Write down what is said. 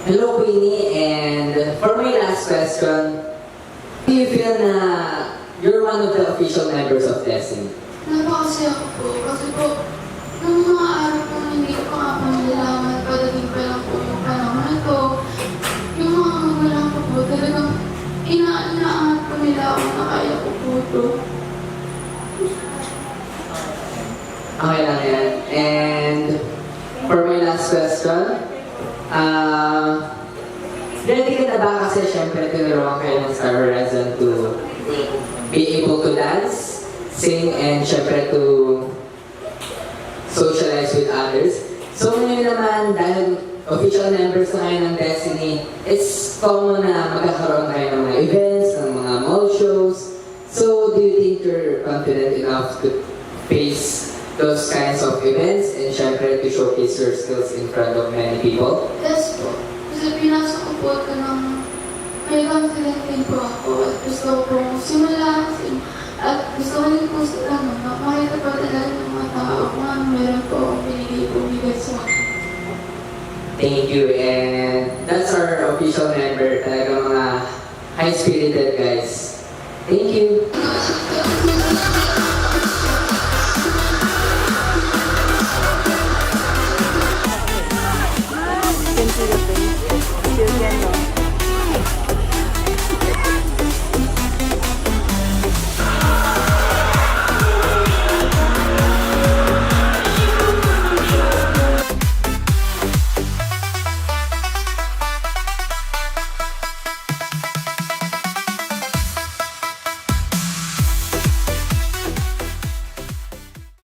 Hello, Queenie. And for my last question, do you feel na you're one of the official members of Destiny? Napakasaya ko po. Kasi po, nung mga araw po hindi ko nga po nalalaman, padating pa lang po yung panahon na to, yung mga magulang ko po, talagang inaangat po nila ako na kaya ko po ito. Okay lang yan. And for my last question, ready ka na ba kasi syempre tinuruan kayo ng Star Horizon to be able to dance, sing, and syempre to socialize with others. So ngayon naman, dahil official members na kayo ng Destiny, it's common na magkakaroon kayo ng mga events, ng mga mall shows. So do you think you're confident enough to face those kinds of events and syempre to showcase your skills in front of many people? Yes po. Kasi pinasok ko po ito ng may confident din po ako at gusto ko pong simula at gusto ko din po sila makita pa talaga ng mga tao kung ano meron po akong binigay po bigay sa akin. Thank you, and that's our official member, talaga mga high-spirited guys. Thank you.